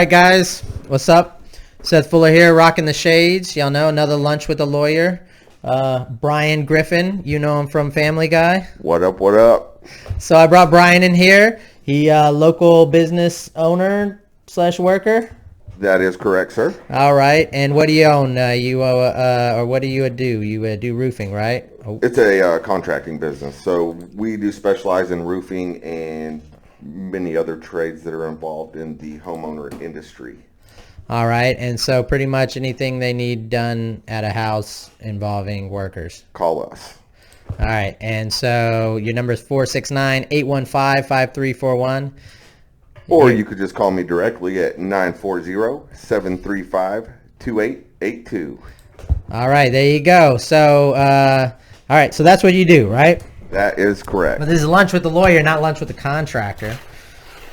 right, guys, what's up? Seth Fuller here, rocking the shades. Y'all know, another lunch with a lawyer. Bryan Griffin, you know him from Family Guy. What up, what up? So I brought Bryan in here. He local business owner / worker. That is correct, sir. All right, and what do you own? Or what do you do? You do roofing, right? Oh. It's a contracting business, so we do specialize in roofing and many other trades that are involved in the homeowner industry. All right, and so pretty much anything they need done at a house involving workers. Call us. All right, and so your number is 469-815-5341. Or you could just call me directly at 940-735-2882. All right, there you go. So, all right, so that's what you do, right? That is correct. But this is lunch with the lawyer, not lunch with the contractor.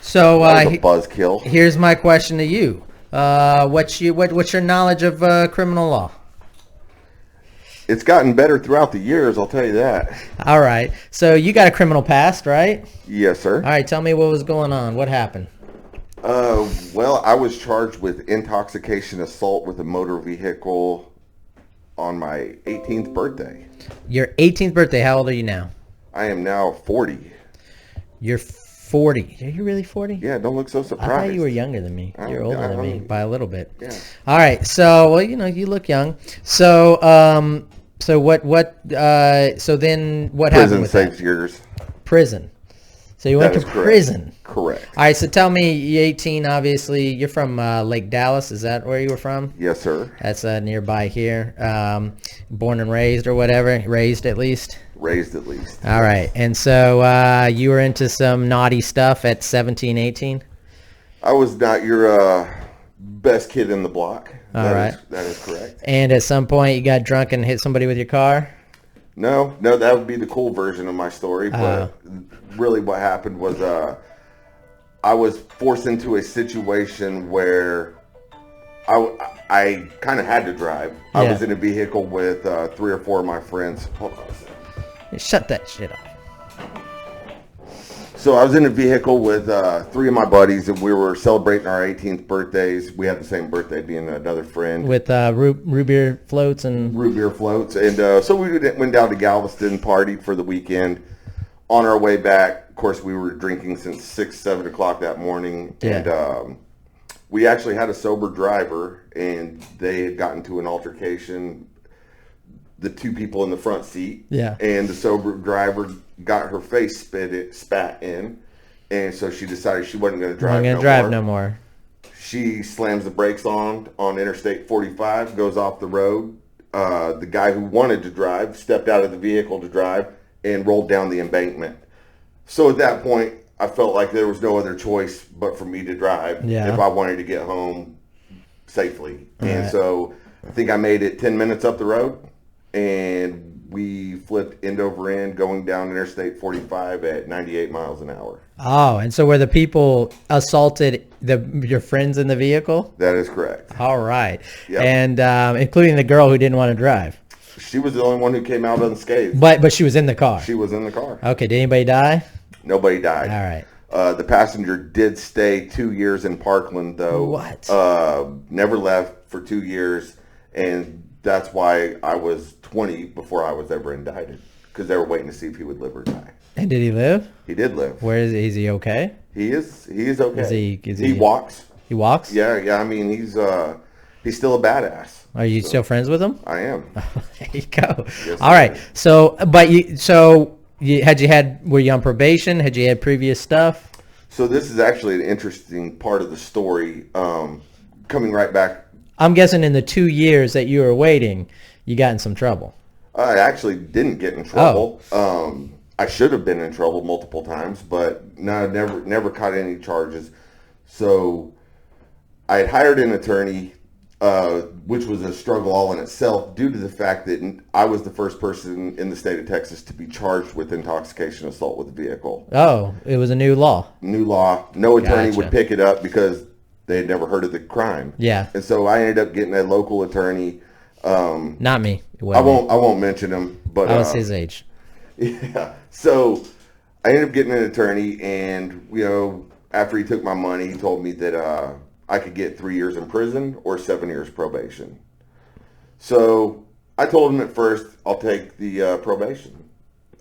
So that was a buzzkill. Here's my question to you. What's your knowledge of criminal law? It's gotten better throughout the years, I'll tell you that. All right. So you got a criminal past, right? Yes, sir. All right. Tell me what was going on. What happened? Well, I was charged with intoxication assault with a motor vehicle on my 18th birthday. Your 18th birthday. How old are you now? I am now 40. You're 40. Are you really 40? Yeah, don't look so surprised. I thought you were younger than me. You're older than me by a little bit. Yeah. All right. So, well, you look young. So, so then what happened with Prison 6 that? years. Prison. So you went to prison. Correct. All right. So tell me, you're 18. Obviously, you're from Lake Dallas. Is that where you were from? Yes, sir. That's nearby here. Born and raised, or whatever. Raised at least. Raised at least. All right. And so you were into some naughty stuff at 17, 18? I was not your best kid in the block. That is correct. And at some point, you got drunk and hit somebody with your car? No, that would be the cool version of my story. But really what happened was I was forced into a situation where I kind of had to drive. Yeah. I was in a vehicle with 3 or 4 of my friends. Hold on a second. Shut that shit off. So I was in a vehicle with 3 of my buddies, and we were celebrating our 18th birthdays. We had the same birthday, being another friend. With root beer floats and... Root beer floats. And so we went down to Galveston, partied for the weekend. On our way back, of course, we were drinking since 6, 7 o'clock that morning. Yeah. And we actually had a sober driver, and they had gotten to an altercation, the 2 people in the front seat. Yeah. And the sober driver got her face spat in, and so she decided she wasn't going to drive. No more. She slams the brakes on Interstate 45, goes off the road. The guy who wanted to drive stepped out of the vehicle to drive and rolled down the embankment. So at that point, I felt like there was no other choice but for me to drive if I wanted to get home safely. And so I think I made it 10 minutes up the road, and we flipped end over end going down Interstate 45 at 98 miles an hour. Oh, and so were the people assaulted your friends in the vehicle? That is correct. All right. Yep. And including the girl who didn't want to drive. She was the only one who came out unscathed. But she was in the car. She was in the car. Okay. Did anybody die? Nobody died. All right. The passenger did stay 2 years in Parkland, though. What? Never left for 2 years, and that's why I was 20 before I was ever indicted, because they were waiting to see if he would live or die. And did he live? He did live. Where is he? Is he okay? He is okay. He walks. He walks? Yeah. I mean, he's still a badass. Are you still friends with him? I am. There you go. Yes, all right. So, were you on probation? Had you had previous stuff? So this is actually an interesting part of the story. Coming right back. I'm guessing in the 2 years that you were waiting, you got in some trouble. I actually didn't get in trouble. Oh. I should have been in trouble multiple times, but no, never caught any charges. So I had hired an attorney, which was a struggle all in itself, due to the fact that I was the first person in the state of Texas to be charged with intoxication assault with a vehicle. Oh, it was a new law. New law. No attorney would pick it up because they had never heard of the crime. Yeah. And so I ended up getting a local attorney. Not me. I won't mention him, but I was his age. Yeah. So I ended up getting an attorney, and after he took my money, he told me that I could get 3 years in prison or 7 years probation. So I told him at first, I'll take the probation.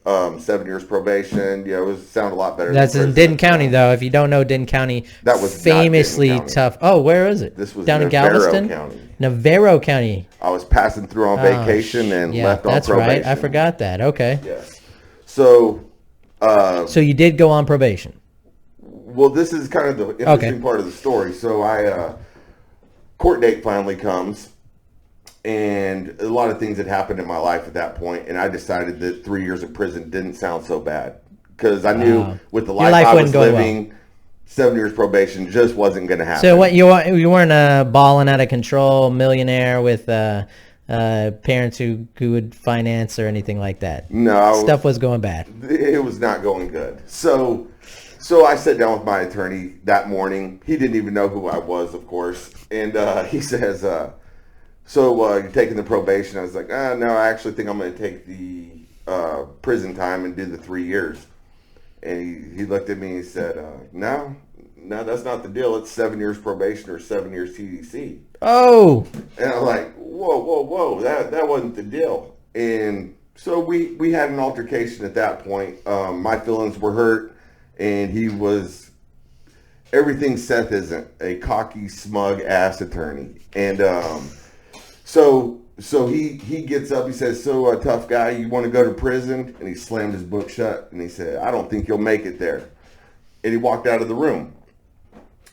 7 years probation, it was sound a lot better. That's in Denton County, though. If you don't know Denton County, that was famously not Denton County. tough. Oh, where is it? This was down in Navarro Galveston, County. Navarro County. I was passing through on vacation and left on that's probation. right. I forgot that. Okay. Yes. So. So you did go on probation. Well, this is kind of the interesting part of the story. So court date finally comes, and a lot of things had happened in my life at that point, and I decided that 3 years in prison didn't sound so bad because I knew with the life I was living, 7 years probation just wasn't going to happen. So what you weren't balling out of control millionaire with parents who would finance or anything like that? No, stuff was going bad. It was not going good. So I sat down with my attorney that morning. He didn't even know who I was, of course. And he says, so you're taking the probation? I was like, no, I actually think I'm going to take the prison time and do the 3 years. And he looked at me and he said, no, that's not the deal. It's 7 years probation or 7 years TDC. Oh. And I'm like, whoa, that wasn't the deal. And so we had an altercation at that point. My feelings were hurt. And he was everything Seth isn't, a cocky, smug ass attorney. And so he gets up, he says, so tough guy, you want to go to prison? And he slammed his book shut and he said, I don't think you'll make it there. And he walked out of the room.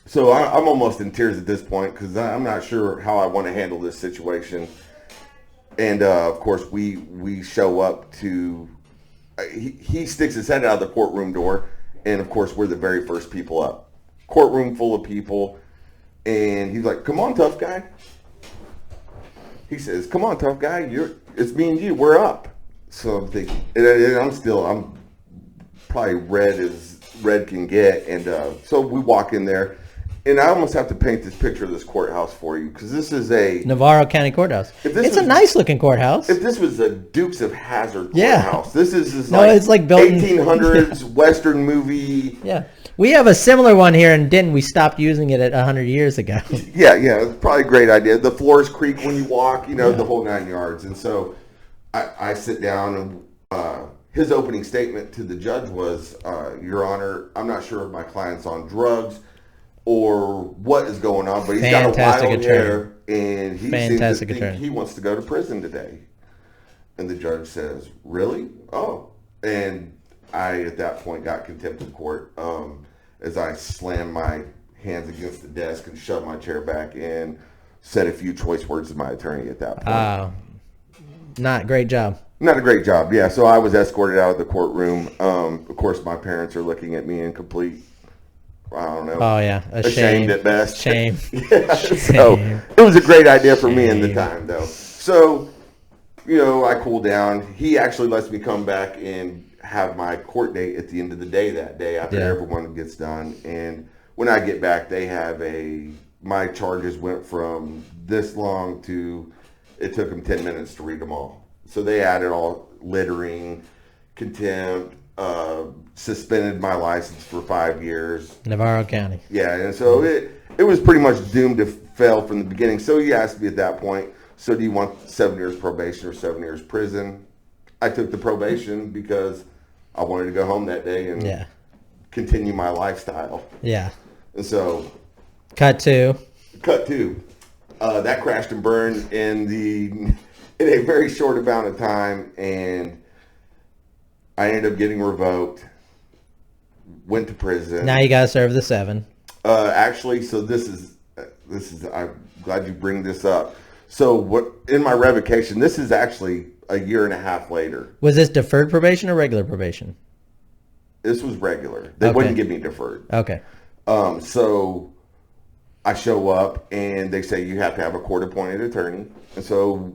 So I'm almost in tears at this point because I'm not sure how I want to handle this situation. And of course we show up to, he sticks his head out of the courtroom door. And, of course, we're the very first people up. Courtroom full of people. And he's like, come on, tough guy. He says, come on, tough guy. It's me and you. We're up. So I'm thinking, and I'm probably red as red can get. And so we walk in there. And I almost have to paint this picture of this courthouse for you because this is a Navarro County courthouse. It's a nice looking courthouse. If this was a Dukes of Hazzard courthouse, this is it's like built 1800s Western movie. Yeah, we have a similar one here in Denton. We stopped using it 100 years ago. Yeah, it's probably a great idea. The floors creak when you walk, the whole 9 yards. And so I sit down and his opening statement to the judge was, Your Honor, I'm not sure if my client's on drugs or what is going on, but he's got a wild hair, and he seems to think he wants to go to prison today. And the judge says, really? Oh. And I, at that point, got contempt of court as I slammed my hands against the desk and shoved my chair back and said a few choice words to my attorney at that point. Not a great job. Not a great job, yeah. So I was escorted out of the courtroom. Of course, my parents are looking at me in complete, I don't know. Oh, yeah. Ashamed at best. Shame. Yeah, so it was a great idea for me in the time, though. So, I cooled down. He actually lets me come back and have my court date at the end of the day that day after everyone gets done. And when I get back, they have my charges went from this long to, it took them 10 minutes to read them all. So they added all littering, contempt, suspended my license for 5 years. Navarro County. Yeah, and so it was pretty much doomed to fail from the beginning. So he asked me at that point, so do you want 7 years probation or 7 years prison? I took the probation because I wanted to go home that day and continue my lifestyle. Yeah. And so Cut to. That crashed and burned in a very short amount of time, and I ended up getting revoked, went to prison. Now you got to serve the 7. Actually, so this is, I'm glad you bring this up. So in my revocation, this is actually a year and a half later. Was this deferred probation or regular probation? This was regular. They wouldn't give me deferred. Okay. So I show up and they say you have to have a court-appointed attorney. And so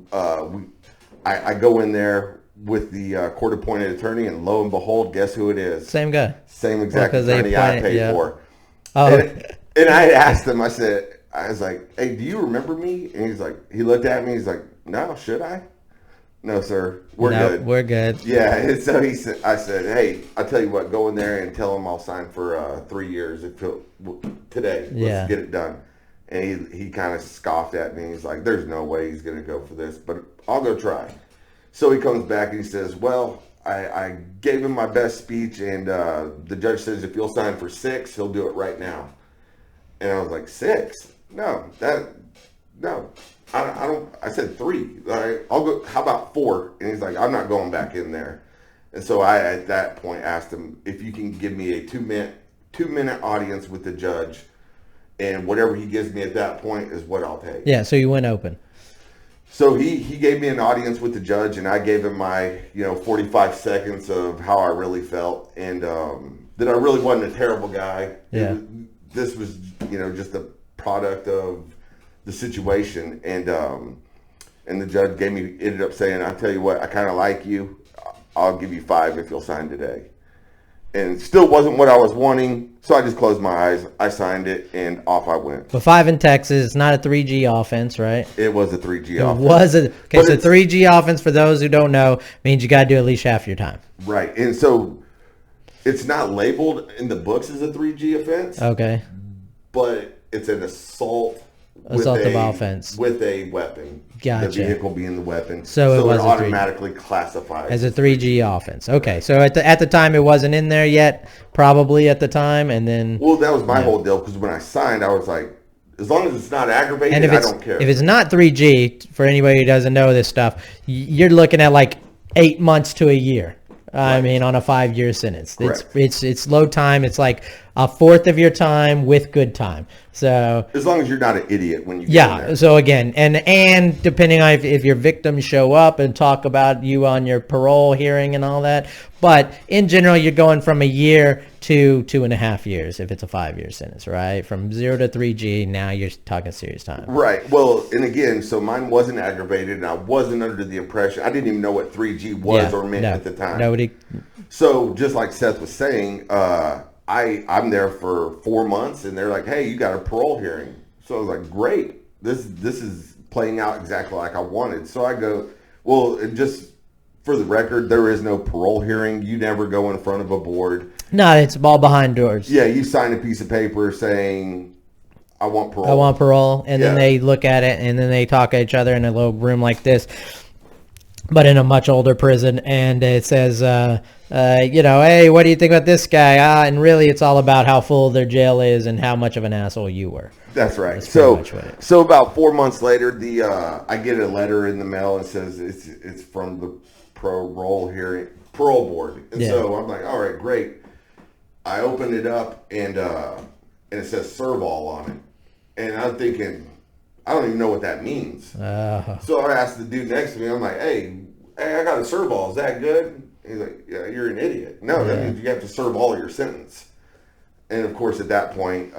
I go in there with the court-appointed attorney, and lo and behold, guess who it is? Same guy. Same exact attorney I paid for. Oh. And I asked him, I was like, hey, do you remember me? And he looked at me, he's like, no, should I? No, sir. We're good. We're good. Yeah. And so I said, hey, I'll tell you what, go in there and tell him I'll sign for 3 years today. Let's get it done. And he kind of scoffed at me. He's like, there's no way he's going to go for this, but I'll go try. So he comes back and he says, well, I gave him my best speech, and the judge says if you'll sign for 6, he'll do it right now. And I was like, 6? No, I don't. I said 3. All right, I'll go. How about 4? And he's like, I'm not going back in there. And so I, at that point, asked him if you can give me a 2-minute audience with the judge, and whatever he gives me at that point is what I'll take. Yeah. So you went open. So he gave me an audience with the judge, and I gave him my 45 seconds of how I really felt, and that I really wasn't a terrible guy. Yeah. This was just a product of the situation, and the judge ended up saying, I tell you what, I kind of like you. I'll give you 5 if you'll sign today. And it still wasn't what I was wanting, so I just closed my eyes. I signed it, and off I went. But 5 in Texas, it's not a 3G offense, right? It was a 3G offense. Okay, so 3G offense, for those who don't know, means you got to do at least half your time. Right, and so it's not labeled in the books as a 3G offense. Okay. But it's an assault of offense with a weapon. Gotcha. The vehicle being the weapon. So it automatically classifies as a 3G offense. Okay, so at the time it wasn't in there yet, probably at the time, and then. Well, that was my whole deal, because when I signed, I was like, as long as it's not aggravated, I don't care. If it's not 3G, for anybody who doesn't know this stuff, you're looking at like 8 months to a year. I mean, on a 5-year sentence. It's low time. It's like a fourth of your time with good time. So as long as you're not an idiot when you get in there. So again, and depending on if your victims show up and talk about you on your parole hearing and all that, but in general, you're going from a year to 2.5 years if it's a 5-year sentence, right? From 0 to 3G, now you're talking serious time. Right. Well, and again, so mine wasn't aggravated, and I wasn't under the impression. I didn't even know what 3G was or meant at the time. Nobody. So just like Seth was saying, I'm there for 4 months, and they're like, hey, you got a parole hearing. So I was like, great. This is playing out exactly like I wanted. So I go, well, just for the record, there is no parole hearing. You never go in front of a board. No, it's all behind doors. Yeah, you sign a piece of paper saying, I want parole. I want parole. And then they look at it, and then they talk at each other in a little room like this, but in a much older prison. And it says, hey, what do you think about this guy? And really, it's all about how full their jail is and how much of an asshole you were. That's right. So about 4 months later, I get a letter in the mail and says it's from the parole board. And so I'm like, all right, great. I open it up, and it says serve all on it. And I'm thinking, I don't even know what that means. So I asked the dude next to me, I'm like, hey, I got a serve all. Is that good? He's like, yeah, you're an idiot. No, that means you have to serve all your sentence. And of course, at that point,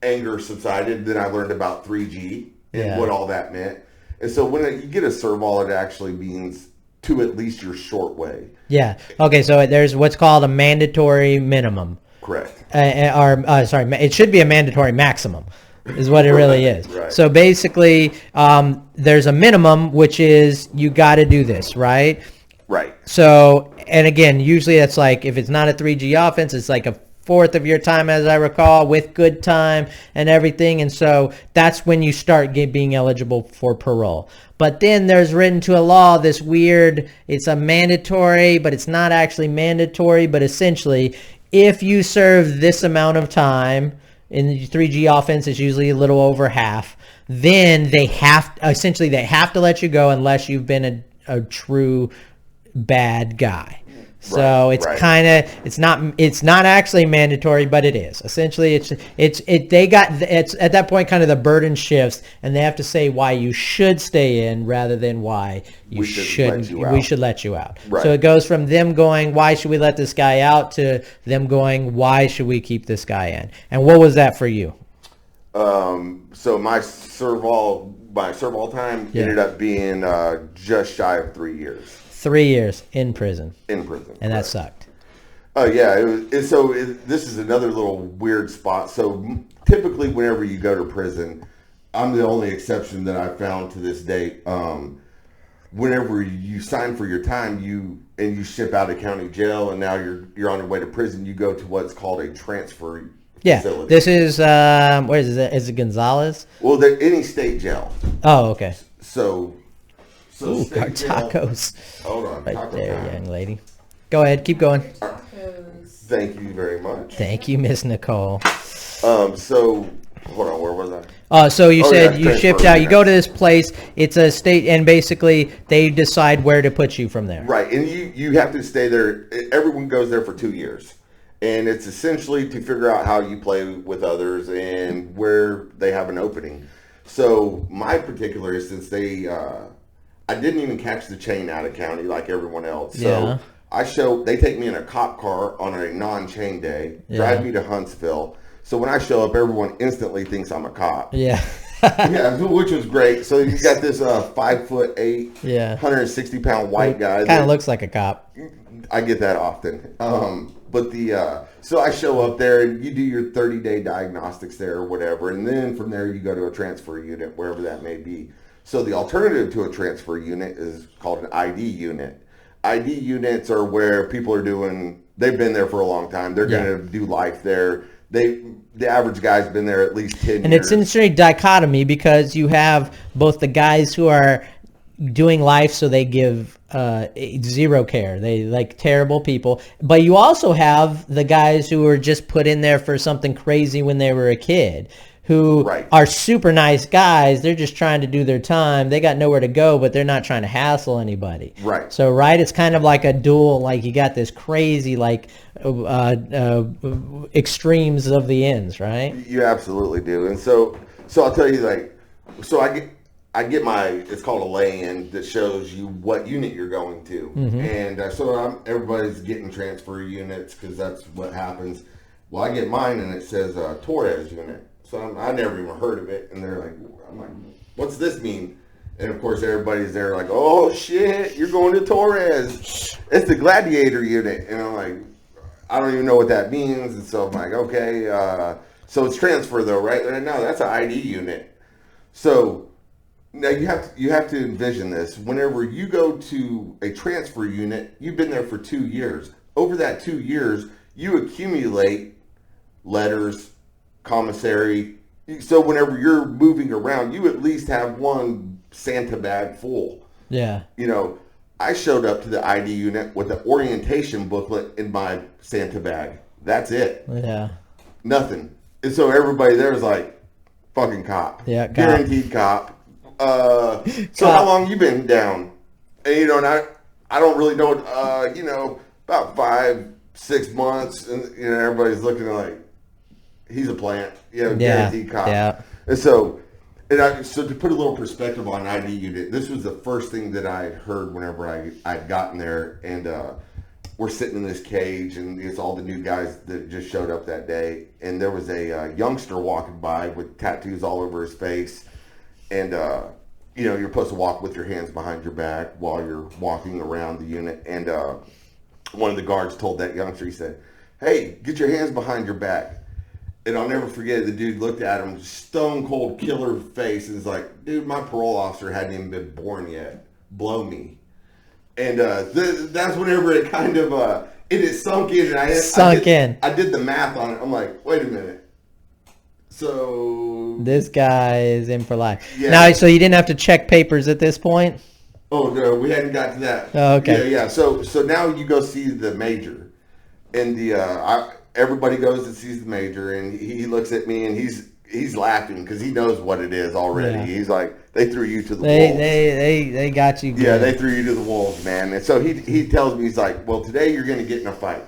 anger subsided. Then I learned about 3G and what all that meant. And so when you get a serve all, it actually means to at least your short way. Yeah. Okay, so there's what's called a mandatory minimum. Correct. It should be a mandatory maximum is what it really is. Right. So basically, there's a minimum, which is you got to do this, right? Right. So, and again, usually that's like, if it's not a 3G offense, it's like a fourth of your time, as I recall, with good time and everything. And so that's when you start being eligible for parole. But then there's written to a law this weird, it's a mandatory, but it's not actually mandatory. But essentially, if you serve this amount of time, in the 3G offense, it's usually a little over half, then they have to let you go unless you've been a true bad guy. So it's kind of, it's not actually mandatory, but it is. Essentially, it's at that point kind of the burden shifts, and they have to say why you should stay in rather than why we should let you out. Right. So it goes from them going, why should we let this guy out, to them going, why should we keep this guy in? And what was that for you? So my serve all time ended up being just shy of 3 years. 3 years in prison. In prison. And that sucked. Oh, yeah. This is another little weird spot. So typically whenever you go to prison, I'm the only exception that I've found to this date. Whenever you sign for your time, you ship out of county jail, and now you're on your way to prison, you go to what's called a transfer Yeah, facility. this is where is it? Is it Gonzalez? Well, they're any state jail. Oh, okay. So Ooh, state our jail- tacos. Hold on, Right taco there, time. young lady. Go ahead, keep going. Thank you very much. Thank you, Miss Nicole. So hold on, where was I? So you Oh, said yeah, you transfer shift out. You unit. go to this place. It's a state, and basically they decide where to put you from there. Right, and you have to stay there. Everyone goes there for 2 years, and it's essentially to figure out how you play with others and where they have an opening. So my particular instance, I didn't even catch the chain out of county like everyone else. So Yeah. they take me in a cop car on a non-chain day, Yeah. drive me to Huntsville. So when I show up, everyone instantly thinks I'm a cop. Yeah. Yeah, which was great. So you got this 5'8", Yeah. 160-pound white guy. Kind of looks like a cop. I get that often. But so I show up there and you do your 30-day diagnostics there or whatever, and then from there you go to a transfer unit, wherever that may be. So the alternative to a transfer unit is called an ID unit. ID units are where people are they've been there for a long time. They're going to do life there. The average guy's been there at least 10 years. And it's an interesting dichotomy because you have both the guys who are doing life, so they give zero care. They like terrible people. But you also have the guys who are just put in there for something crazy when they were a kid, who are super nice guys. They're just trying to do their time. They got nowhere to go, but they're not trying to hassle anybody. Right. So, it's kind of like a dual, like you got this crazy, like extremes of the ends, right? You absolutely do. And so I'll tell you, I get it's called a lay-in that shows you what unit you're going to. Mm-hmm. And so everybody's getting transfer units because that's what happens. Well, I get mine and it says Torres unit. So I never even heard of it. And I'm like, what's this mean? And of course, everybody's there like, oh shit, you're going to Torres. It's the gladiator unit. And I'm like, I don't even know what that means. And so I'm like, okay. So it's transfer though, right? No, that's an ID unit. So now you have to envision this. Whenever you go to a transfer unit, you've been there for 2 years. Over that 2 years, you accumulate letters, commissary. So whenever you're moving around, you at least have one Santa bag full. Yeah. I showed up to the ID unit with the orientation booklet in my Santa bag. That's it. Yeah. Nothing. And so everybody there was like, fucking cop. Yeah, cop. Guaranteed cop. So how long you been down? And, and I don't really know, about 5-6 months. And, everybody's looking like, he's a plant. Guaranteed cop. Yeah. And so to put a little perspective on ID unit, this was the first thing that I heard whenever I'd gotten there. And we're sitting in this cage, and it's all the new guys that just showed up that day. And there was a youngster walking by with tattoos all over his face. And, you're supposed to walk with your hands behind your back while you're walking around the unit. And one of the guards told that youngster, he said, hey, get your hands behind your back. And I'll never forget, the dude looked at him, stone cold killer face, and was like, dude, my parole officer hadn't even been born yet. Blow me. And that's whenever it kind of, it is sunk in. And I did the math on it. I'm like, wait a minute. So this guy is in for life. Yeah. Now, so you didn't have to check papers at this point? Oh, no, we hadn't got to that. Oh, okay. Yeah. So now you go see the major. And everybody goes and sees the major, and he looks at me, and he's laughing because he knows what it is already. Yeah. He's like, they threw you to the wolves. They got you good. Yeah, they threw you to the wolves, man. And so he tells me, he's like, well, today you're going to get in a fight.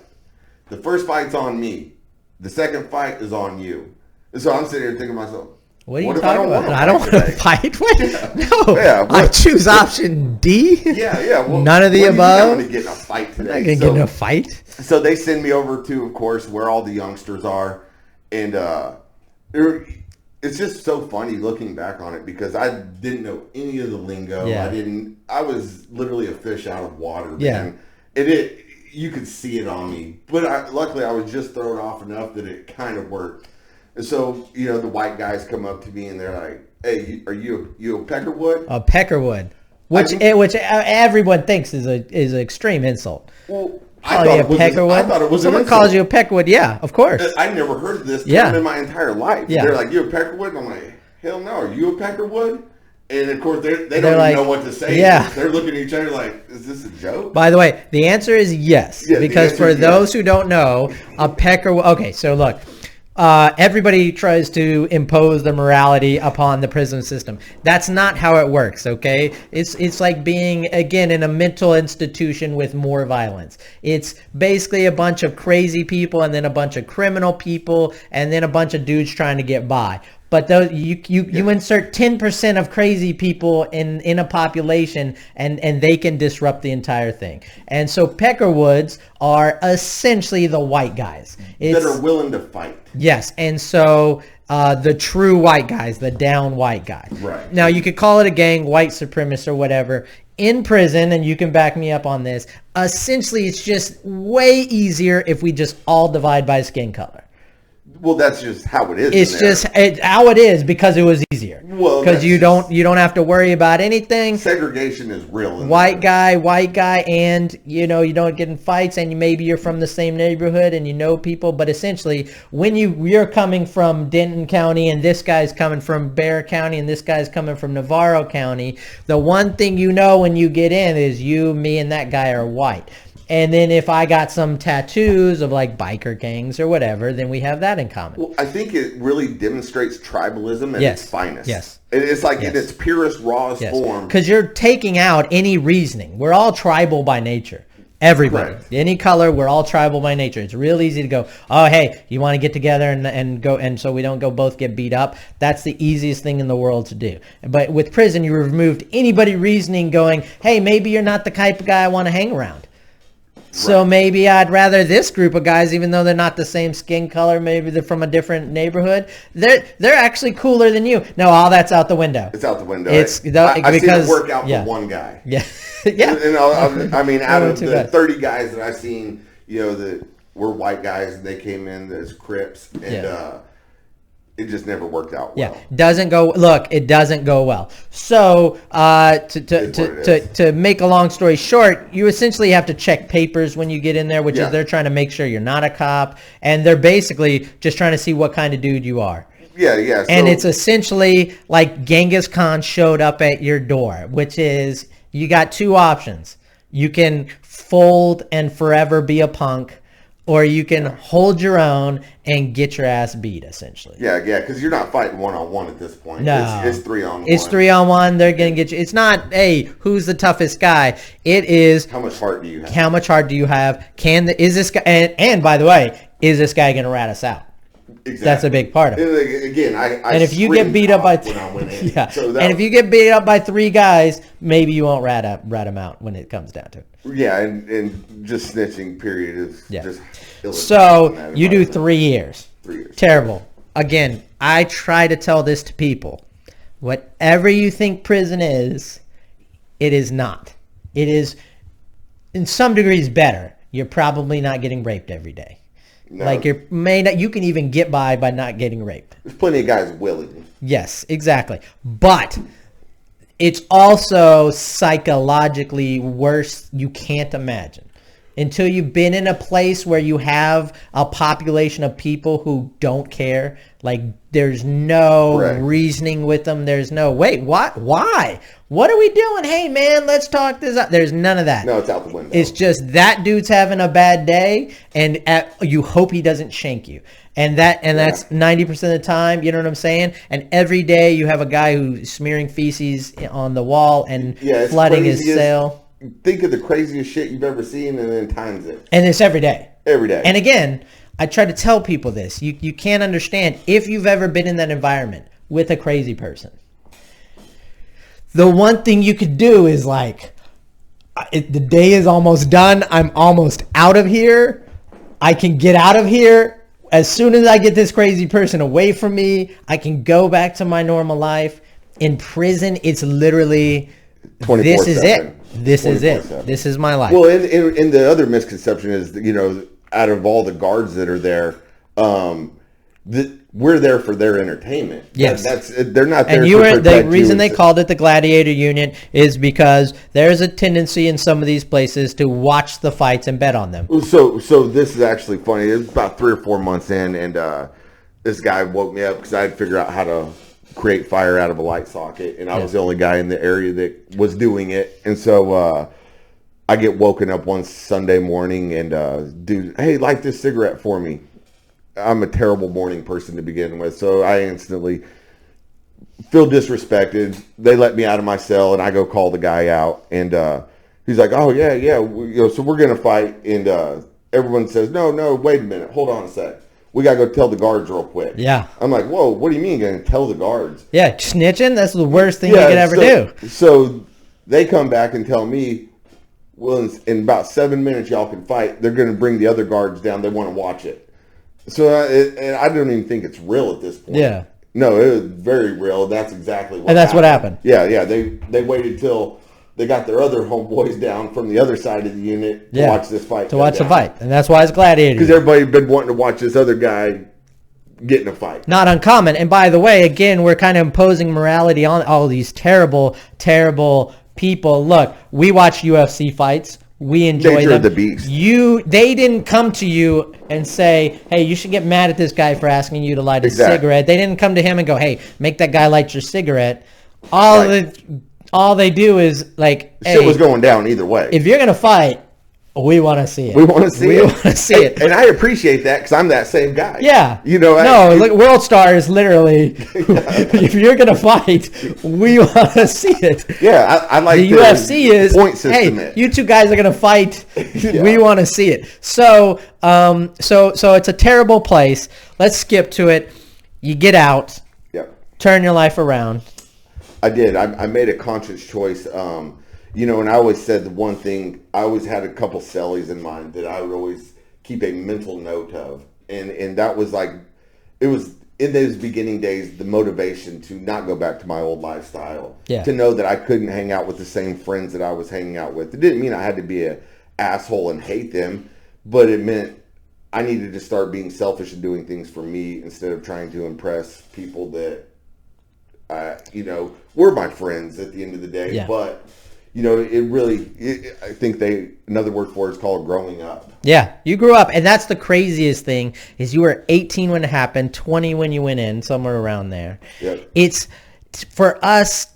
The first fight's on me. The second fight is on you. And so I'm sitting here thinking to myself, what are you talking about? I don't want to fight. What? Yeah. No. Yeah, I choose option D. Yeah. Well, none of the above. I'm going to get in a fight today. I'm not going to get in a fight. So they send me over to, of course, where all the youngsters are. And it's just so funny looking back on it because I didn't know any of the lingo. Yeah. I was literally a fish out of water. Yeah. Man. And you could see it on me. But luckily I was just thrown off enough that it kind of worked. And so, the white guys come up to me and they're like, hey, are you a Peckerwood? A Peckerwood. Which everyone thinks is an extreme insult. Well, Call you a peckerwood? I thought it was Someone an calls insult. you a peckerwood, yeah, of course. I never heard of this Yeah. term in my entire life. Yeah. They're like, you a peckerwood? And I'm like, hell no, are you a peckerwood? And of course, they don't They're even like, know what to say. yeah. They're looking at each other like, is this a joke? By the way, the answer is yes. Yeah, the because answer for is those yes. who don't know, a peckerwood. Okay, so look. Everybody tries to impose their morality upon the prison system. That's not how it works, okay? It's like being, again, in a mental institution with more violence. It's basically a bunch of crazy people and then a bunch of criminal people and then a bunch of dudes trying to get by. But those, you insert 10% of crazy people in a population and they can disrupt the entire thing. And so peckerwoods are essentially the white guys. That are willing to fight. Yes, and so the true white guys, the down white guys. Right. Now, you could call it a gang, white supremacist or whatever. In prison, and you can back me up on this, essentially it's just way easier if we just all divide by skin color. Well, that's just how it is. It's just how it is because it was easier. Well, because you don't have to worry about anything. Segregation is real. White guy, and you don't get in fights, and maybe you're from the same neighborhood and you know people. But essentially, when you're coming from Denton County and this guy's coming from Bexar County and this guy's coming from Navarro County, the one thing you know when you get in is you, me, and that guy are white. And then if I got some tattoos of like biker gangs or whatever, then we have that in common. Well, I think it really demonstrates tribalism at its finest. Yes. It's like in its purest, rawest form. Because you're taking out any reasoning. We're all tribal by nature. Everybody. Right. Any color, we're all tribal by nature. It's real easy to go, oh, hey, you want to get together and go, and so we don't go both get beat up. That's the easiest thing in the world to do. But with prison, you removed anybody reasoning going, hey, maybe you're not the type of guy I want to hang around. So maybe I'd rather this group of guys, even though they're not the same skin color, maybe they're from a different neighborhood, they're actually cooler than you. No, all that's out the window. It's out the window. I've seen it work out for one guy. Yeah. Yeah. I mean, out of the 30 guys that I've seen, that were white guys, and they came in as Crips, and it just never worked out well. Yeah, it doesn't go well. So to make a long story short, you essentially have to check papers when you get in there, which is they're trying to make sure you're not a cop, and they're basically just trying to see what kind of dude you are. Yeah. And it's essentially like Genghis Khan showed up at your door, which is you got two options. You can fold and forever be a punk, or you can hold your own and get your ass beat, essentially. Yeah, because you're not fighting one-on-one at this point. No. It's 3-on-1. It's 3-on-1. They're going to get you. It's not, hey, who's the toughest guy? It is, how much heart do you have? How much heart do you have? Is this guy, and by the way, is this guy going to rat us out? Exactly. That's a big part of it. Again, and if you get beat up by if you get beat up by 3 guys, maybe you won't rat them out when it comes down to it. Yeah, and just snitching period is just so you do 3 years. 3 years. Terrible. Again, I try to tell this to people. Whatever you think prison is, it is not. It is in some degrees better. You're probably not getting raped every day. No. Like you can even get by not getting raped. There's plenty of guys willing. Yes, exactly. But it's also psychologically worse. You can't imagine. Until you've been in a place where you have a population of people who don't care, like there's no reasoning with them. There's no, wait, what? Why? What are we doing? Hey, man, let's talk this out. There's none of that. No, it's out the window. It's just that dude's having a bad day, and you hope he doesn't shank you. And that's 90% of the time, you know what I'm saying? And every day you have a guy who's smearing feces on the wall and flooding his cell. Think of the craziest shit you've ever seen and then times it. And it's every day. Every day. And again, I try to tell people this. You can't understand if you've ever been in that environment with a crazy person. The one thing you could do is like, the day is almost done. I'm almost out of here. I can get out of here. As soon as I get this crazy person away from me, I can go back to my normal life. In prison, it's literally, this is it. This is it. This is my life. Well, and the other misconception is, out of all the guards that are there, we're there for their entertainment. Yes. They're not there and to protect the reason you. they called it the Gladiator Union is because there's a tendency in some of these places to watch the fights and bet on them. So this is actually funny. It was about 3 or 4 months in, and this guy woke me up because I had to figure out how to create fire out of a light socket, and I was the only guy in the area that was doing it. And so I get woken up one Sunday morning, and dude, hey, light this cigarette for me. I'm a terrible morning person to begin with, so I instantly feel disrespected. They let me out of my cell, and I go call the guy out, and he's like, "Oh yeah, so we're gonna fight." And everyone says, "No, wait a minute, hold on a sec. We gotta go tell the guards real quick." Yeah. I'm like, "Whoa, what do you mean gonna tell the guards?" Yeah, snitching. That's the worst thing you could ever do. So they come back and tell me, "Well, in about 7 minutes, y'all can fight. They're gonna bring the other guards down. They want to watch it." So and I don't even think it's real at this point. Yeah. No, it was very real. That's exactly what. And that's what happened. Yeah. They waited till they got their other homeboys down from the other side of the unit to watch this fight. To watch the fight, and that's why it's Gladiator. Because everybody's been wanting to watch this other guy get in a fight. Not uncommon. And by the way, again, we're kind of imposing morality on all these terrible, terrible people. Look, we watch UFC fights. We enjoy Nature them. of the beast. They didn't come to you and say, "Hey, you should get mad at this guy for asking you to light a cigarette." They didn't come to him and go, "Hey, make that guy light your cigarette." All they do is like, "Hey, shit was going down either way. If you're gonna fight, we want to see it. We want to see it. We want to see it." And I appreciate that because I'm that same guy. Yeah. Look, World Star is literally, if you're going to fight, we want to see it. Yeah, I like the UFC is, point system. Hey, you two guys are going to fight. We want to see it. So it's a terrible place. Let's skip to it. You get out. Yep. Turn your life around. I did. I made a conscious choice. And I always said the one thing, I always had a couple cellies in mind that I would always keep a mental note of. And that was like, it was in those beginning days, the motivation to not go back to my old lifestyle. Yeah. To know that I couldn't hang out with the same friends that I was hanging out with. It didn't mean I had to be an asshole and hate them, but it meant I needed to start being selfish and doing things for me instead of trying to impress people that, were my friends at the end of the day. Yeah. But I think another word for it is called growing up. Yeah, you grew up, and that's the craziest thing is you were 18 when it happened, 20 when you went in, somewhere around there. Yep. It's for us.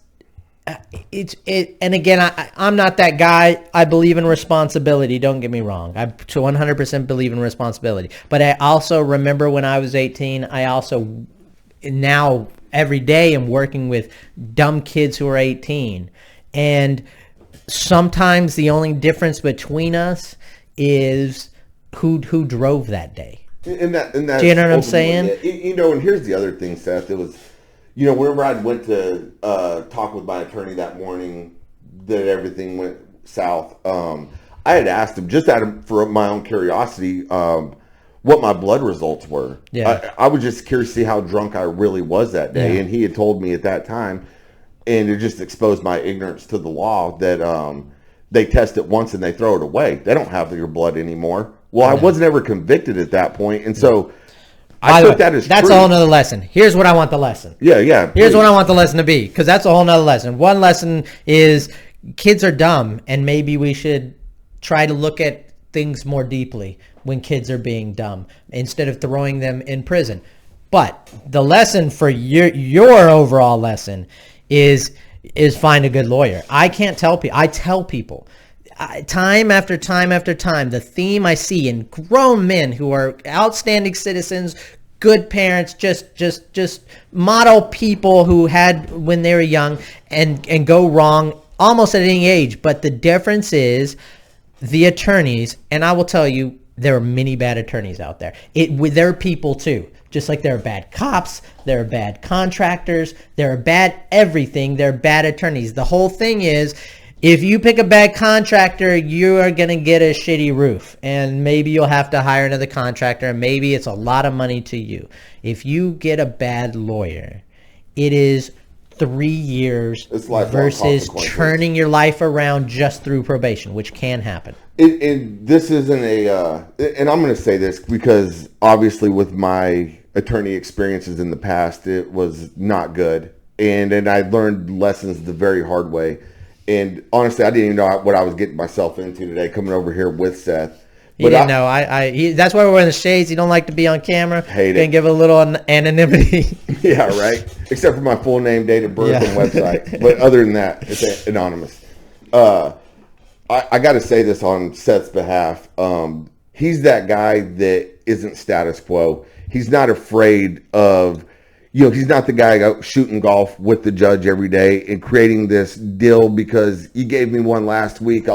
And again, I'm not that guy. I believe in responsibility. Don't get me wrong. I 100% believe in responsibility. But I also remember when I was 18. I also now every day am working with dumb kids who are 18, and sometimes the only difference between us is who drove that day. And that's do you know what I'm saying? And here's the other thing, Seth. It was, whenever I went to talk with my attorney that morning that everything went south, I had asked him, just for my own curiosity, what my blood results were. Yeah. I was just curious to see how drunk I really was that day. Yeah. And he had told me at that time, and it just exposed my ignorance to the law, that they test it once and they throw it away. They don't have your blood anymore. Well, I wasn't ever convicted at that point, and so I took that as that's true. a whole nother lesson. Here's what I want the lesson. Yeah. Here's what I want the lesson to be, because that's a whole nother lesson. One lesson is kids are dumb, and maybe we should try to look at things more deeply when kids are being dumb instead of throwing them in prison. But the lesson for your overall lesson is find a good lawyer. I can't tell people. I tell people time after time after time, the theme I see in grown men who are outstanding citizens, good parents, just model people who had when they were young and go wrong almost at any age. But the difference is the attorneys, and I will tell you, there are many bad attorneys out there. There are people too. Just like there are bad cops, there are bad contractors, there are bad everything, there are bad attorneys. The whole thing is, if you pick a bad contractor, you are going to get a shitty roof, and maybe you'll have to hire another contractor, and maybe it's a lot of money to you. If you get a bad lawyer, it is 3 years versus turning your life around just through probation, which can happen. And this isn't and I'm going to say this because obviously with my attorney experiences in the past. It was not good. And I learned lessons the very hard way. And honestly, I didn't even know what I was getting myself into today coming over here with Seth. You didn't know. That's why we're wearing the shades. You don't like to be on camera. Hate it. Can give a little anonymity. Yeah, right. Except for my full name, date of birth, and website. But other than that, it's anonymous. I got to say this on Seth's behalf. He's that guy that isn't status quo. He's not afraid of, he's not the guy out shooting golf with the judge every day and creating this deal because you gave me one last week.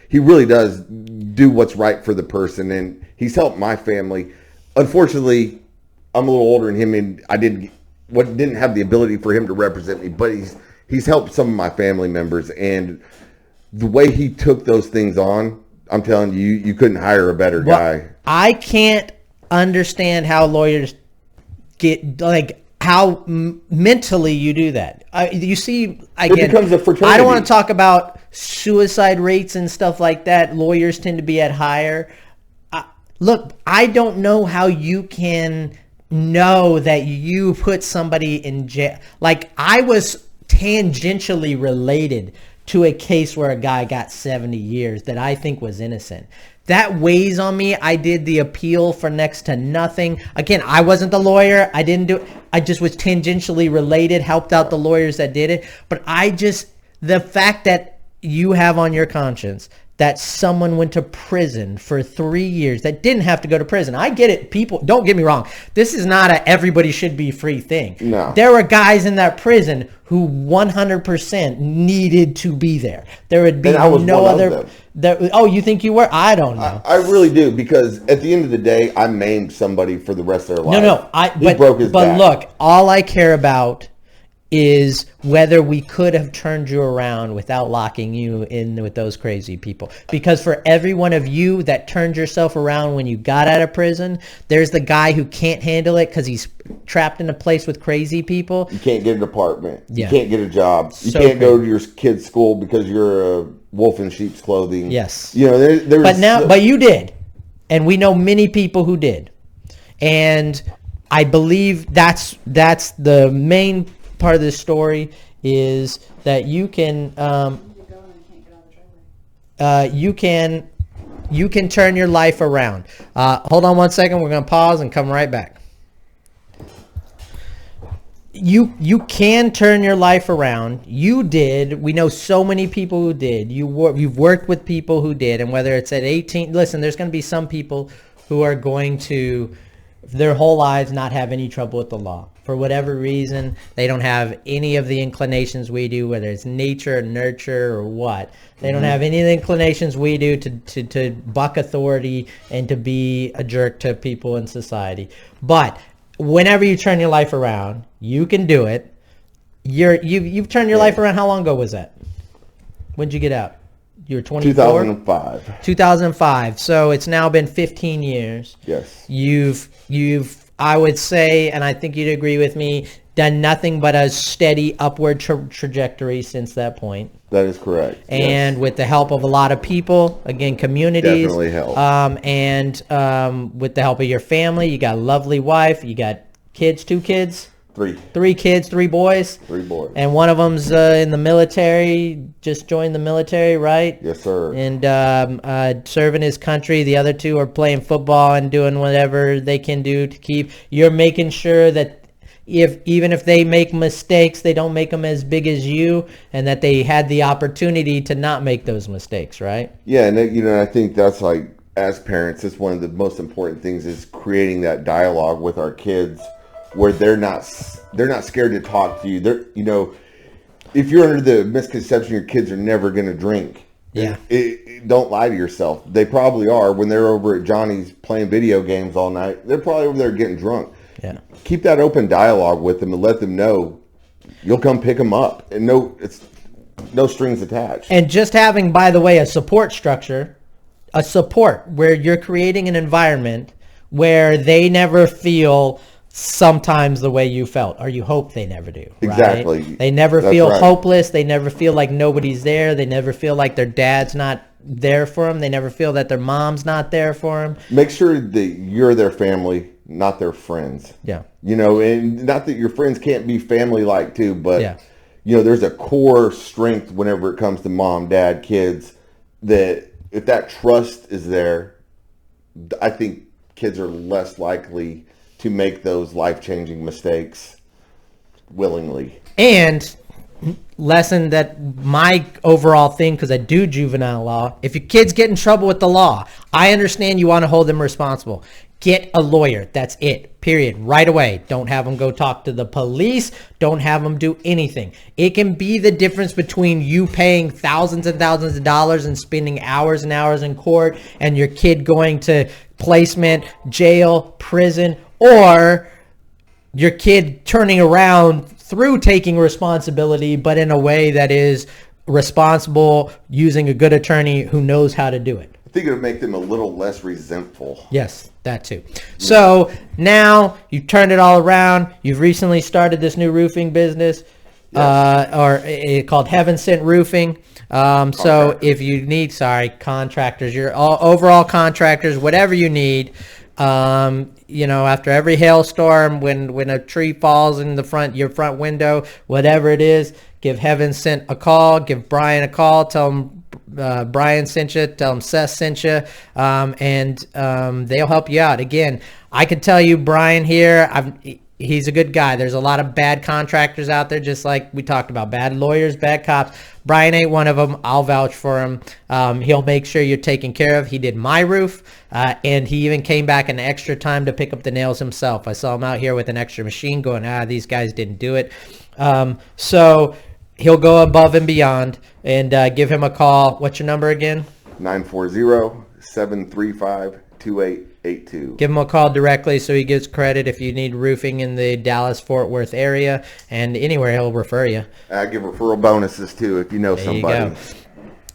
He really does do what's right for the person, and he's helped my family. Unfortunately, I'm a little older than him, and I didn't have the ability for him to represent me, but he's helped some of my family members, and the way he took those things on, I'm telling you, you couldn't hire a better guy. I can't understand how lawyers get, like, how mentally you do that. You see, again, it becomes a fraternity. I don't want to talk about suicide rates and stuff like that. Lawyers tend to be at higher. Look, I don't know how you can know that you put somebody in jail. Like, I was tangentially related to a case where a guy got 70 years that I think was innocent. That weighs on me. I did the appeal for next to nothing. Again, I wasn't the lawyer. I didn't do it. I just was tangentially related, helped out the lawyers that did it. But the fact that you have on your conscience that someone went to prison for 3 years that didn't have to go to prison. I get it. People, don't get me wrong. This is not a everybody should be free thing. No. There were guys in that prison who 100% needed to be there. There would be no other. You think you were? I don't know. I really do, because at the end of the day, I maimed somebody for the rest of their life. No. He broke his back. But look, all I care about is whether we could have turned you around without locking you in with those crazy people. Because for every one of you that turned yourself around when you got out of prison, there's the guy who can't handle it because he's trapped in a place with crazy people. You can't get an apartment. Yeah. You can't get a job. You can't go to your kid's school because you're a wolf in sheep's clothing. Yes. But you did. And we know many people who did. And I believe that's the main part of this story is that you can you can turn your life around. Hold on one second. We're going to pause and come right back. You can turn your life around. You did. We know so many people who did. You've worked with people who did, and whether it's at 18, listen, there's going to be some people who are going to their whole lives not have any trouble with the law. For whatever reason, they don't have any of the inclinations we do, whether it's nature or nurture or what. They don't have any of the inclinations we do to buck authority and to be a jerk to people in society. But whenever you turn your life around, you can do it. You've turned your life around. How long ago was that? When did you get out? You were 24? 2005. 2005. So it's now been 15 years. Yes. You've I would say, and I think you'd agree with me, done nothing but a steady upward trajectory since that point. That is correct. And with the help of a lot of people, again, communities. Definitely help. And with the help of your family, you got a lovely wife, you got kids, 2 kids? 3. 3 kids, 3 boys? 3 boys. And one of them's in the military, just joined the military, right? Yes, sir. And serving his country. The other 2 are playing football and doing whatever they can do to keep. You're making sure that even if they make mistakes, they don't make them as big as you, and that they had the opportunity to not make those mistakes, right? Yeah, and I think that's like, as parents, it's one of the most important things is creating that dialogue with our kids, where they're not scared to talk to you. If you're under the misconception your kids are never going to drink, don't lie to yourself. They probably are. When they're over at Johnny's playing video games all night, they're probably over there getting drunk. Yeah. Keep that open dialogue with them and let them know you'll come pick them up, and it's no strings attached. And just having, by the way, a support structure, where you're creating an environment where they never feel sometimes the way you felt, or you hope they never do. Right? Exactly. They never feel hopeless. They never feel like nobody's there. They never feel like their dad's not there for them. They never feel that their mom's not there for them. Make sure that you're their family. not their friends. Yeah. And not that your friends can't be family-like too, but, Yeah. There's a core strength whenever it comes to mom, dad, kids, that if that trust is there, I think kids are less likely to make those life-changing mistakes willingly. And lesson that my overall thing, because I do juvenile law, if your kids get in trouble with the law, I understand you want to hold them responsible. Get a lawyer. That's it. Period. Right away. Don't have them go talk to the police. Don't have them do anything. It can be the difference between you paying thousands and thousands of dollars and spending hours and hours in court and your kid going to placement, jail, prison, or your kid turning around through taking responsibility, but in a way that is responsible, using a good attorney who knows how to do it. I think it would make them a little less resentful. Yes, that too. So now you've turned it all around. You've recently started this new roofing business, called Heaven Sent Roofing. So if you need, contractors, your overall contractors, whatever you need. After every hailstorm, when a tree falls in your front window, whatever it is, give Heaven Sent a call. Give Bryan a call. Tell him Bryan sent you. Tell him Seth sent you, and they'll help you out. Again, I can tell you, Bryan here, he's a good guy. There's a lot of bad contractors out there, just like we talked about. Bad lawyers, bad cops. Bryan ain't one of them. I'll vouch for him. He'll make sure you're taken care of. He did my roof, and he even came back an extra time to pick up the nails himself. I saw him out here with an extra machine going, these guys didn't do it. So he'll go above and beyond, and give him a call. What's your number again? 940-735-2882. Give him a call directly so he gets credit if you need roofing in the Dallas-Fort Worth area, and anywhere he'll refer you. I give referral bonuses too if you know somebody. You go.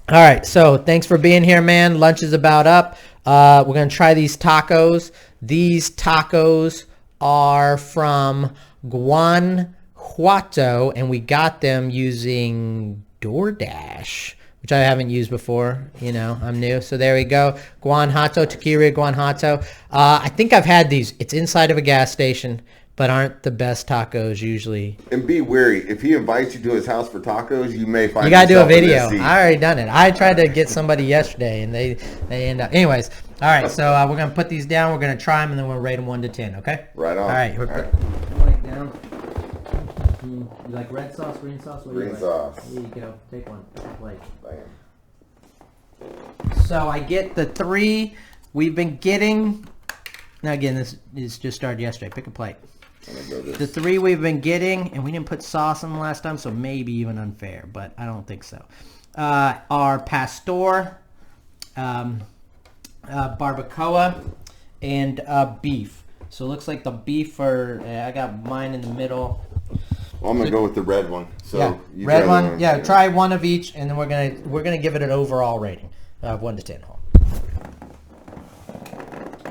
All right, so thanks for being here, man. Lunch is about up. We're going to try these tacos. These tacos are from Guanajuato, and we got them using DoorDash, which I haven't used before. I'm new. So there we go. Guanajuato, Taqueria Guanajuato. I think I've had these. It's inside of a gas station, but aren't the best tacos usually. And be wary. If he invites you to his house for tacos, you may find you got to do a yourself in video. this seat. I already done it. I tried to get somebody yesterday, and they end up. Anyways, all right. So we're going to put these down. We're going to try them, and then we'll rate them 1 to 10, okay? Right on. All right. All right. Put down. You like red sauce, green sauce? What do you Green like? sauce. Here you go. Take one. Like. Bam. So I get the 3 we've been getting. Now again, this is just started yesterday. Pick a plate. The 3 we've been getting, and we didn't put sauce on them last time, so maybe even unfair, but I don't think so. Are pastor, barbacoa, and beef. So it looks like the beef I got mine in the middle. Well, I'm gonna go with the red one. So yeah, you red try one. Yeah, try one of each, and then we're gonna give it an overall rating of 1 to 10.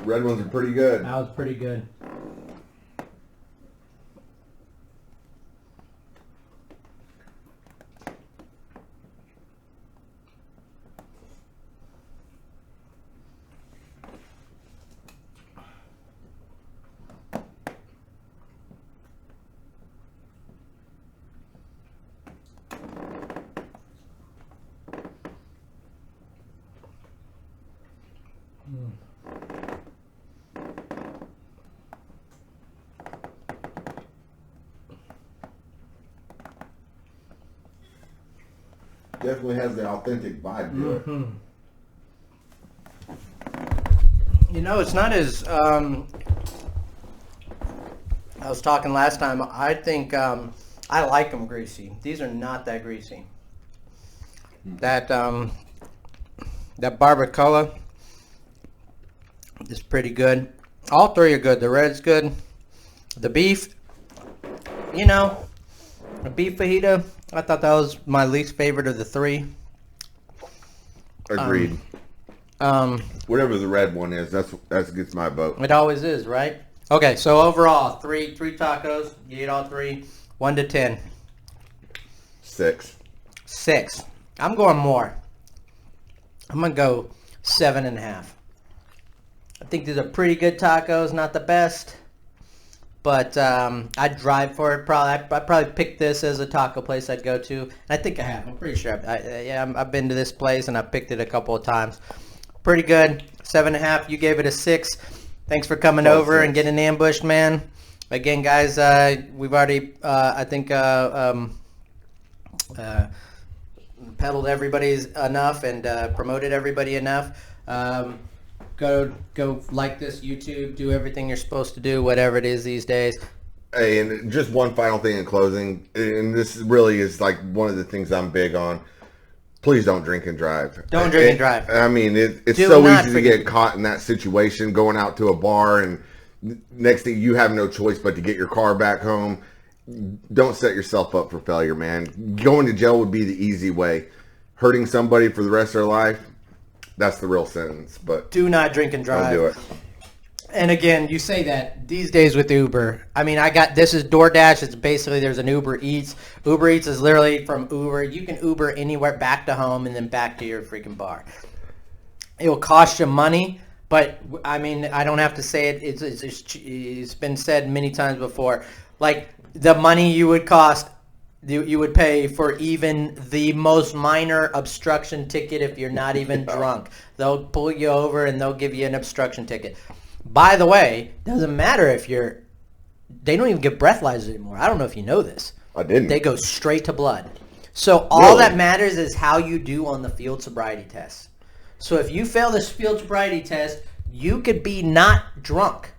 Red ones are pretty good. That was pretty good. Definitely has the authentic vibe to it. It's not as I was talking last time. I think I like them greasy. These are not that greasy. That barbacoa is pretty good. All 3 are good. The red's good. The beef, the beef fajita, I thought that was my least favorite of the 3. Agreed. Whatever the red one is, that gets my vote. It always is, right? Okay, so overall, three tacos. You ate all 3. 1 to 10. 6. 6. I'm going more. I'm gonna go 7.5. I think these are pretty good tacos, not the best. But I'd drive for it. I'd probably pick this as a taco place I'd go to. And I think I have. I'm pretty sure. I've been to this place and I've picked it a couple of times. Pretty good. 7.5. You gave it a 6. Thanks for coming over and getting ambushed, man. Again, guys, we've already, I think, peddled everybody's enough and promoted everybody enough. Go like this YouTube, do everything you're supposed to do, whatever it is these days. Hey, and just one final thing in closing, and this really is like one of the things I'm big on. Please don't drink and drive. Don't drink and drive. I mean, it's so easy to get caught in that situation, going out to a bar, and next thing you have no choice but to get your car back home. Don't set yourself up for failure, man. Going to jail would be the easy way. Hurting somebody for the rest of their life, that's the real sentence. But do not drink and drive. Don't do it. And again, you say that these days with Uber. I mean, this is DoorDash. It's basically there's an Uber Eats. Uber Eats is literally from Uber. You can Uber anywhere back to home and then back to your freaking bar. It will cost you money, but I mean, I don't have to say it. It's been said many times before. Like the money you would pay for even the most minor obstruction ticket if you're not even drunk. They'll pull you over and they'll give you an obstruction ticket. By the way, doesn't matter if they don't even get breathalyzers anymore. I don't know if you know this. I didn't. They go straight to blood. So all that matters is how you do on the field sobriety test. So if you fail this field sobriety test, you could be not drunk.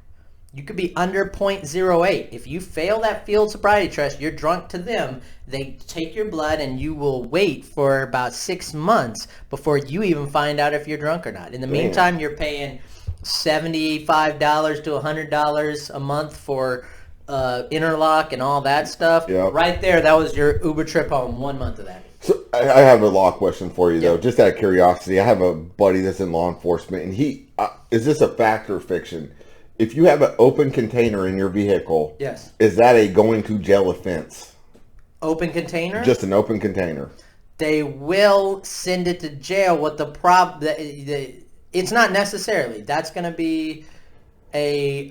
You could be under 0.08. If you fail that field sobriety test, you're drunk to them. They take your blood and you will wait for about 6 months before you even find out if you're drunk or not. In the meantime, you're paying $75 to $100 a month for interlock and all that stuff. Yep. Right there, that was your Uber trip home, 1 month of that. So I have a law question for you, though, just out of curiosity. I have a buddy that's in law enforcement, and he is this a fact or fiction? If you have an open container in your vehicle, yes, is that a going to jail offense? Open container? Just an open container. They will send it to jail. What the problem? It's not necessarily. That's going to be a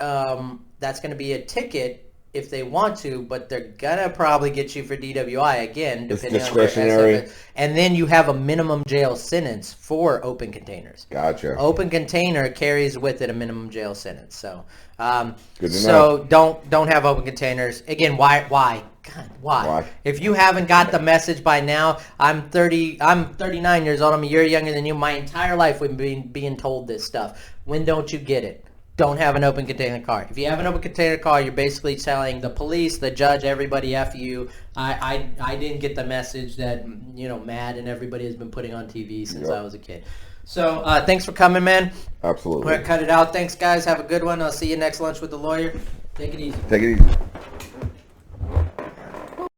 ticket if they want to, but they're gonna probably get you for DWI again, depending it's discretionary. on and then you have a minimum jail sentence for open containers. Gotcha. Open container carries with it a minimum jail sentence. So, good to know. don't have open containers again. Why? God, why? If you haven't got the message by now, I'm 39 years old. I'm a year younger than you. My entire life we've been being told this stuff. When don't you get it? Don't have an open container car. If you have an open container car, you're basically telling the police, the judge, everybody, F you. I didn't get the message that, Matt and everybody has been putting on TV since I was a kid. So thanks for coming, man. Absolutely. We're going to cut it out. Thanks, guys. Have a good one. I'll see you next lunch with the lawyer. Take it easy. Take it easy.